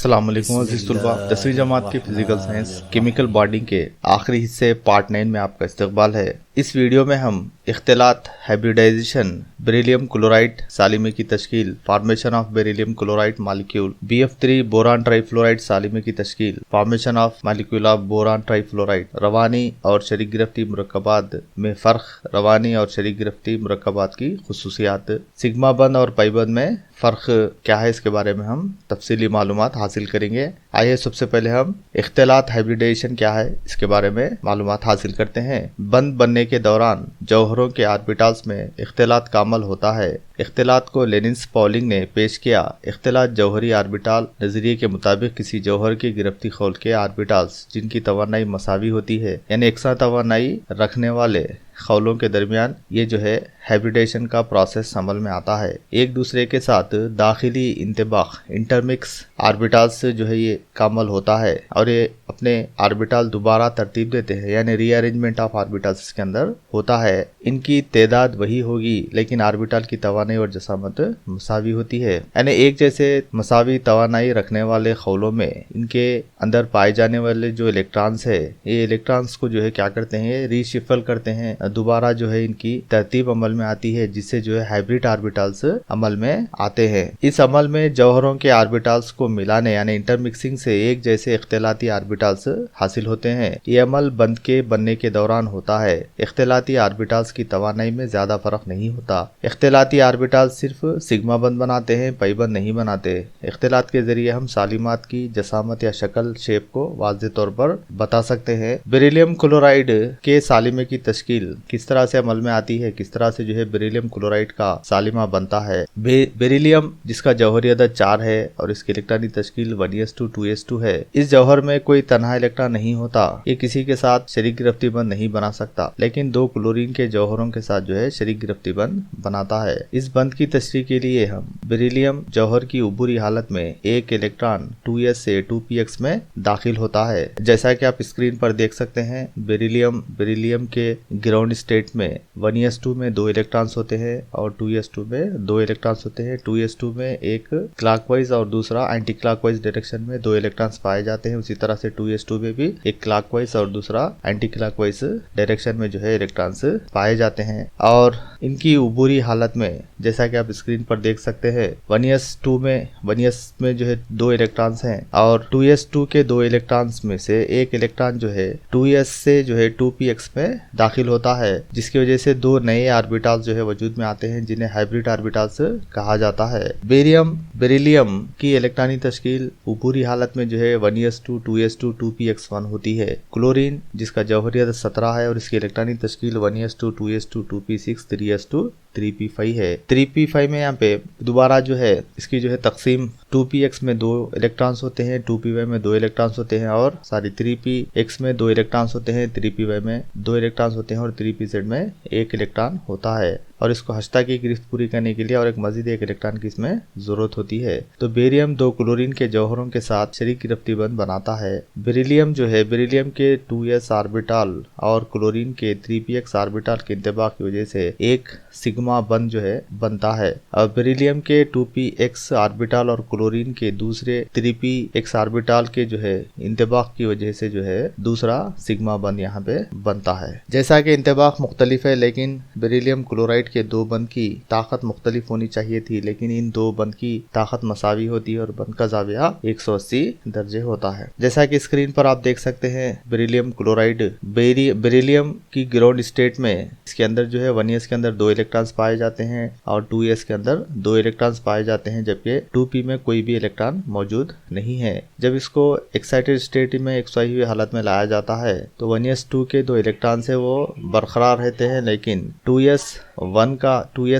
अस्सलाम वालेकुम अज़ीज़ तुलबा, 10वीं जमात की फिजिकल साइंस केमिकल बॉन्डिंग के आखिरी हिस्से पार्ट 9 में आपका इस्तकबाल है। इस वीडियो में हम इख्तिलात, हाइब्रिडाइजेशन, बेरिलियम क्लोराइड सालिमे की तश्कील, formation of beryllium chloride molecule, BF3 boron trifluoride सालिमे की तश्कील, formation of molecule of boron trifluoride, रवानी और शरीक गिरफ्ती मुरक्कबात में फ़र्क, रवानी और शरीक गिरफ्ती मुरक्कबात की खुसूसियात, सिग्मा बंद और पाइबंद में फ़र्क क्या है, इसके बारे में हम तफसीली मालूमात हासिल करेंगे। आइए सबसे पहले हम इख्तिलात हाइब्रिडाइजेशन क्या है इसके बारे में मालूमात हासिल करते हैं। बंद बनने के दौरान जौहरों के ऑर्बिटल्स में इख्तिलात का अमल होता है। इख्तिलात को लेनिन्स पॉलिंग ने पेश किया। इख्तिलात जौहरी ऑर्बिटल नजरिए के मुताबिक किसी जौहर की गिरफ्ती खौल के ऑर्बिटल्स जिनकी तवानाई मसावी होती है, यानी एकसा तवानाई रखने वाले खौलों के दरमियान ये जो है हाइब्रिडेशन का प्रोसेस अमल में आता है। एक दूसरे के साथ दाखिली इंतबाख इंटरमिक्स ऑर्बिटल्स जो है ये का अमल होता है और ये अपने ऑर्बिटल दोबारा तरतीब देते हैं, यानी रीअरेंजमेंट ऑफ ऑर्बिटल्स इसके अंदर होता है। इनकी तादाद वही होगी लेकिन ऑर्बिटल की तवानाई और जसामत मसावी होती है, यानी एक जैसे मसावी तवानाई रखने वाले खौलों में इनके अंदर पाए जाने वाले जो इलेक्ट्रॉन्स है, ये इलेक्ट्रॉन्स को जो है क्या करते हैं, रीशिफल करते हैं, दोबारा जो है इनकी तरतीब अमल में आती है, जिससे जो है हाइब्रिड ऑर्बिटल्स अमल में आते हैं। इस अमल में जौहरों के ऑर्बिटल्स को मिलाने यानी इंटरमिक्सिंग से एक जैसे इख्तिलाती ऑर्बिटल्स हासिल होते हैं। ये अमल बंद के बनने के दौरान होता है। इख्तिलाती ऑर्बिटल्स की तवानाई में ज्यादा फर्क नहीं होता। इख्तिलाती ऑर्बिटल्स सिर्फ सिग्मा बंद बनाते हैं, पाइबंद नहीं बनाते। इख्तिलात के जरिए हम सालिमात की जसामत या शक्ल शेप को वाज़ेह तौर पर बता सकते हैं। बेरिलियम क्लोराइड के सालिमे की तश्कील किस तरह से अमल में आती है, किस तरह से जो है बेरिलियम क्लोराइड का सालिमा बनता है। बेरिलियम जिसका जौहरी अदद 4 है और इसकी इलेक्ट्रॉनिक तश्कील 1s2 2s2 है। इस जौहर में कोई तन्हा इलेक्ट्रॉन नहीं होता, ये किसी के साथ शरीक गिरफ्ती बंद नहीं बना सकता, लेकिन 2 क्लोरीन के जौहरों के साथ जो है शरीक गिरफ्ती बंद बनाता है। इस बंद की तशरीह के लिए हम बेरिलियम जौहर की उबूरी हालत में एक इलेक्ट्रॉन 2s से 2px में दाखिल होता है। जैसा कि आप स्क्रीन पर देख सकते हैं, बेरिलियम के ग्राउंड स्टेट में 1s2 में 2 इलेक्ट्रॉन्स होते हैं और 2s2 में 2 इलेक्ट्रॉन्स होते हैं। 2s2 में एक क्लॉकवाइज और दूसरा एंटी क्लॉकवाइज डायरेक्शन में 2 इलेक्ट्रॉन्स पाए जाते हैं। उसी तरह से 2s2 में भी एक क्लॉकवाइज और दूसरा एंटी क्लॉकवाइज डायरेक्शन में जो है इलेक्ट्रॉन्स पाए जाते हैं। और इनकी उबूरी हालत में जैसा कि आप स्क्रीन पर देख सकते हैं, 1s में जो है 2 इलेक्ट्रॉन्स हैं और 2s2 के 2 इलेक्ट्रॉन्स में से एक इलेक्ट्रॉन जो है 2s से जो है 2px में दाखिल होता है, जिसकी वजह से 2 नए ऑर्बिटल्स जो है वजूद में आते हैं, जिन्हें हाइब्रिड ऑर्बिटल्स कहा जाता है। बेरिलियम की इलेक्ट्रॉनिक तश्कील उबूरी हालत में जो है 1s2 2s2 2px1 होती है। क्लोरीन जिसका जौहरी अदद 17 है और इसकी electronic तश्कील 1s2 2s2 2p6 3s2 3p5 है। 3p5 में यहाँ पे दोबारा जो है इसकी जो है तकसीम 2px में 2 इलेक्ट्रॉन्स होते हैं, 2py में 2 इलेक्ट्रॉन्स होते हैं और 3px में 2 इलेक्ट्रॉन्स होते हैं, 3py में 2 इलेक्ट्रॉन्स होते हैं और 3pz में 1 इलेक्ट्रॉन होता है। और इसको हस्ता की गिरफ्त पूरी करने के लिए और एक मजीद एक इलेक्ट्रॉन की इसमें जरूरत होती है। तो बेरियम 2 क्लोरीन के जौहरों के साथ शरीक गिरफ्ती बंद बनाता है। बेरिलियम जो है बेरिलियम के 2s ऑर्बिटल और क्लोरीन के 3px ऑर्बिटल के इंतबाक की वजह से एक सिग्मा बंद जो है बनता है। और बेरिलियम के 2px ऑर्बिटल और क्लोरीन के दूसरे 3px ऑर्बिटल के जो है इंतबाक की वजह से जो है दूसरा सिग्मा बंद यहाँ पे बनता है। जैसा कि इंतबाक मुख्तलिफ है, लेकिन बेरिलियम क्लोराइड के 2 बंद की ताकत मुख्तलिफ होनी चाहिए थी, लेकिन इन 2 बंद की ताकत मसावी होती है और बंद का जाविया 180 दर्जे होता है। जैसा कि स्क्रीन पर आप देख सकते हैं, बेरिलियम क्लोराइड बेरिलियम की ग्राउंड स्टेट में इसके अंदर जो है 1s के अंदर 2 इलेक्ट्रॉन्स पाए जाते हैं और 2s के अंदर 2 इलेक्ट्रॉन्स पाए जाते हैं, जबकि 2p में कोई भी इलेक्ट्रॉन मौजूद नहीं है। जब इसको एक्साइटेड स्टेट में एक्साई हुई हालत में लाया जाता है तो 1s2 के 2 इलेक्ट्रॉन से वो बरकरार रहते हैं, लेकिन 2s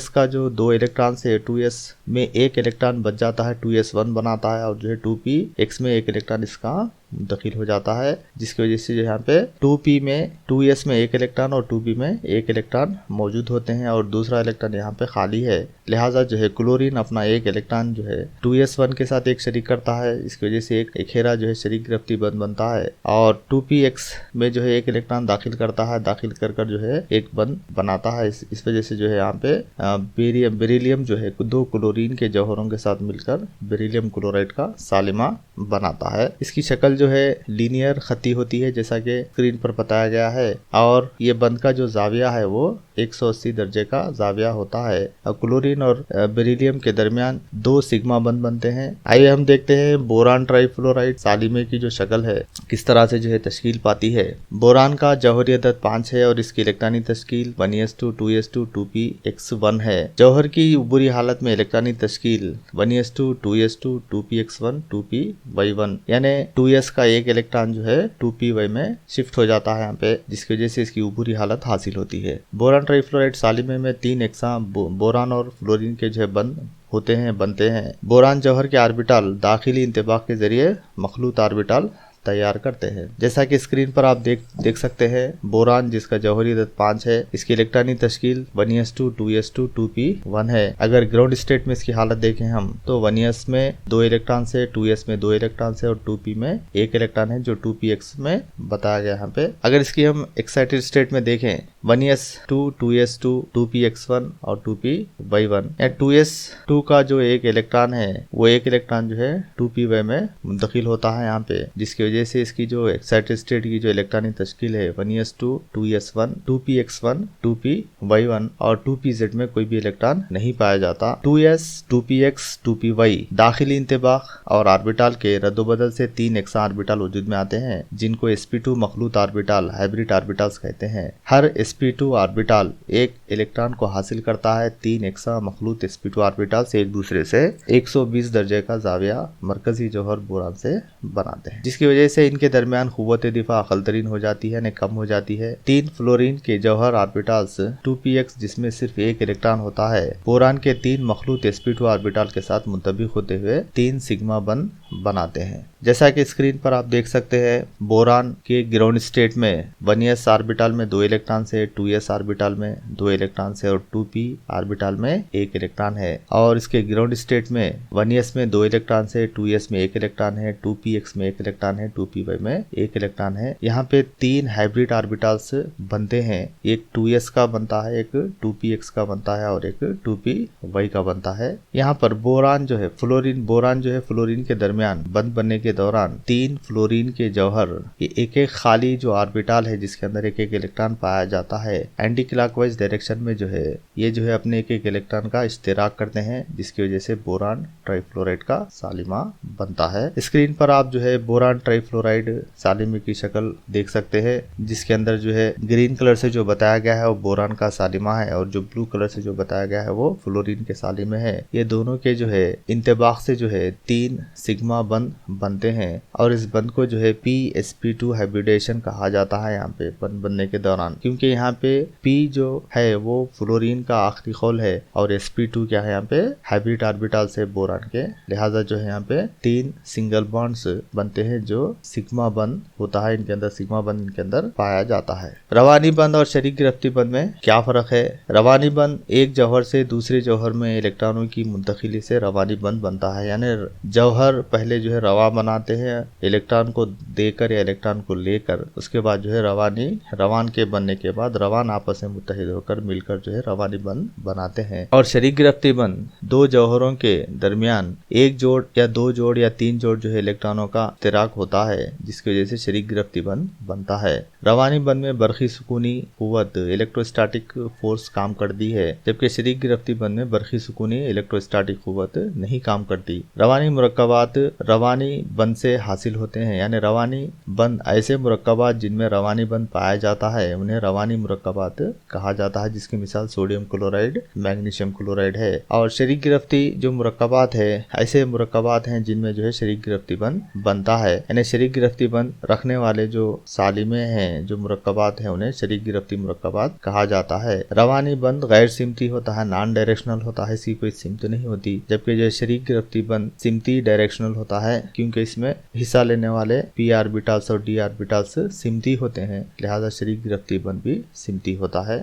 का जो 2 इलेक्ट्रॉन से 2s में 1 इलेक्ट्रॉन बच जाता है, 2s1 बनाता है और जो है 2px में 1 इलेक्ट्रॉन इसका मुंतकिल हो जाता है, जिसकी वजह से जो यहाँ पे 2p में 2s में एक इलेक्ट्रॉन और 2p में एक इलेक्ट्रॉन मौजूद होते हैं और दूसरा इलेक्ट्रॉन यहाँ पे खाली है। लिहाजा जो है क्लोरीन अपना एक इलेक्ट्रॉन जो है 2s1 के साथ एक शरीक करता है, इसकी वजह से एक घेरा जो है शरीक गिरफ्ती बंद बनता है और 2px में जो है एक इलेक्ट्रॉन दाखिल करता है, दाखिल कर जो है एक बंद बनाता है। इस वजह से जो है यहाँ पे बेरिलियम जो है दो क्लोरीन के जौहरों के साथ मिलकर बेरिलियम क्लोराइड का सालिमा बनाता है। इसकी शक्ल जो है लीनियर खती होती है जैसा कि स्क्रीन पर बताया गया है और ये बंद का जो जाविया है वो 180 दर्जे का जाविया होता है। क्लोरीन और बेरिलियम के दरमियान 2 सिग्मा बंद बनते हैं। आइए हम देखते हैं बोरान ट्राइफ्लोराइड सालिमे की जो शक्ल है किस तरह से जो है तश्कील पाती है। बोरान का जौहरी अदद 5 है और इसकी इलेक्ट्रॉनिक तश्कील 1s2 2s2 2px1 है। जौहर की उबूरी हालत में electronic तश्कील 1s2 2s2 2px1 2py1 यानी 2s का एक इलेक्ट्रॉन जो है 2py में शिफ्ट हो जाता है यहाँ पे, जिसकी वजह से इसकी उबूरी हालत हासिल होती है। बोरान ट्राइफ्लोराइड सालिमे में 3 एक्सा बोरान और फ्लोरीन के जो है बनते हैं। बोरान जौहर के ऑर्बिटल दाखिली इंतबाक के जरिए मखलूत ऑर्बिटल तैयार करते हैं। जैसा कि स्क्रीन पर आप देख सकते हैं बोरान जिसका जौहरी अदद 5 है, इसकी इलेक्ट्रॉनिक तश्कील 1s2 2s2 2p1 है। अगर ग्राउंड स्टेट में इसकी हालत देखें हम तो 1s में 2 इलेक्ट्रॉन से, 2s में 2 इलेक्ट्रॉन से और 2p में 1 इलेक्ट्रॉन है जो 2px में बताया गया यहाँ पे। अगर इसकी हम एक्साइटेड स्टेट में देखें 1s2 2s2 2px1 और 2py1 या 2s2 का जो एक इलेक्ट्रॉन है वो एक इलेक्ट्रॉन जो है 2py में मुंतकिल होता है यहाँ पे, जिसकी वजह से इसकी जो एक्साइटेड स्टेट की जो इलेक्ट्रॉनिक तश्कील है 1s2 2s1 2px1 2py1 और 2pz में कोई भी इलेक्ट्रॉन नहीं पाया जाता। 2s 2px 2py दाखिली इंतबाक और ऑर्बिटल के रद्दोबदल से 3 एक्सा ऑर्बिटल वजूद में आते हैं जिनको sp2 मखलूत ऑर्बिटल हाइब्रिड ऑर्बिटल्स कहते हैं। हर sp2 ऑर्बिटल एक इलेक्ट्रॉन को हासिल करता है। 3 एक्सा मखलूत sp2 ऑर्बिटल से एक दूसरे से 120 दर्जे का जाविया मरकजी जौहर बोरान से बनाते हैं, जिसकी वजह से इनके दरमियान कुव्वत दिफा अकलतरीन हो जाती है, कम हो जाती है। 3 फ्लोरीन के जौहर ऑर्बिटल्स 2px जिसमें सिर्फ एक इलेक्ट्रॉन होता है बोरान के 3 मखलूत sp2 ऑर्बिटल के साथ मुंतबिक होते हुए 3 सिग्मा बंद बनाते हैं। जैसा कि स्क्रीन पर आप देख सकते हैं बोरान के ग्राउंड स्टेट में 1s ऑर्बिटल में 2 इलेक्ट्रॉन से, 2s ऑर्बिटल में 2 इलेक्ट्रॉन से और 2p ऑर्बिटल में 1 इलेक्ट्रॉन है और इसके ग्राउंड स्टेट में 1s में 2 इलेक्ट्रॉन से, 2s में 1 इलेक्ट्रॉन है, 2px में 1 इलेक्ट्रॉन है, 2py में 1 इलेक्ट्रॉन है। यहाँ पे 3 हाइब्रिड ऑर्बिटल्स बनते हैं, एक 2s का बनता है, एक 2px का बनता है और एक 2py का बनता है। यहाँ पर बोरान जो है फ्लोरीन के दरमियान बंद बनने के दौरान 3 फ्लोरीन के जौहर एक खाली जो ऑर्बिटल है जिसके अंदर एक इलेक्ट्रॉन पाया जाता है एंटी क्लॉकवाइज डायरेक्शन में जो है अपने एक इलेक्ट्रॉन का इश्तिराक करते हैं, जिसकी वजह से बोरान ट्राइफ्लोराइड का सालिमा बनता है। स्क्रीन पर आप जो है बोरान ट्राइफ्लोराइड सालिमे की शक्ल देख सकते हैं, जिसके अंदर जो है ग्रीन कलर से जो बताया गया है वो बोरान का सालिमा है और जो ब्लू कलर से जो बताया गया है वो फ्लोरीन के सालिमे है। ये दोनों के जो है इंतबाक से जो है 3 सिग्मा बंद बनते हैं और इस बंद को जो है p-sp2 हाइब्रिडेशन कहा जाता है यहाँ पे बंद बनने के दौरान, क्योंकि यहाँ पे p जो है वो फ्लोरीन का आखिरी खोल है और sp2 क्या है यहाँ पे हाइब्रिड ऑर्बिटल से बोरान के, लिहाजा जो है यहाँ पे 3 सिंगल बॉन्ड्स बनते हैं जो सिग्मा बंद होता है, इनके अंदर सिग्मा बंद इनके अंदर पाया जाता है। रवानी बंद और शरीक गिरफ्ती बंद में क्या फर्क है? रवानी बंद एक जौहर से दूसरे जौहर में इलेक्ट्रॉनों की मुंतकिली से रवानी बंद बनता है, यानी जौहर पहले जो है रवा बनाते हैं इलेक्ट्रॉन को देकर या इलेक्ट्रॉन को लेकर, उसके बाद जो है रवान के बनने के बाद रवान आपस में मुत्तहिद होकर मिलकर जो है रवानी बंद बनाते हैं। और शरीक गिरफ्ती बंद 2 जौहरों के दरमियान 1 जोड़ या 2 जोड़ या 3 जोड़ जो है इलेक्ट्रॉनों का इश्तिराक होता है, जिसकी वजह से शरीक गिरफ्ती बंद बनता है। रवानी बंद में बरखी सुकूनी कुव्वत इलेक्ट्रोस्टैटिक फोर्स काम करती है, जबकि शरीक गिरफ्ती बंद में बरखी सुकूनी इलेक्ट्रोस्टैटिक कुव्वत नहीं काम करती। रवानी मुरक्कबात रवानी बंद से हासिल होते हैं, यानी रवानी बंद ऐसे मुरक्कबात जिनमें रवानी बंद पाया जाता है उन्हें रवानी मुरक्कबात कहा जाता है, जिसकी मिसाल सोडियम क्लोराइड, मैग्नीशियम क्लोराइड है। और शरीक गिरफ्ती जो मुरक्कबात है ऐसे मुरक्कबात हैं जिनमें जो है शरीक गिरफ्ती बंद बनता है, यानी शरीक गिरफ्ती बंद रखने वाले जो सालिमे हैं जो मुरक्कबात हैं उन्हें शरीक गिरफ्ती मुरक्कबात कहा जाता है। रवानी बंद गैर सिमती होता है, नॉन डायरेक्शनल होता है, इसकी कोई सिमत नहीं होती, जबकि जो शरीक गिरफ्ती बंद सिमती डायरेक्शनल होता है, क्योंकि इसमें हिस्सा लेने वाले p ऑर्बिटल्स और d ऑर्बिटल्स सिमती होते हैं, लिहाजा शरीक गिरफ्ती बंद भी सिमती होता है।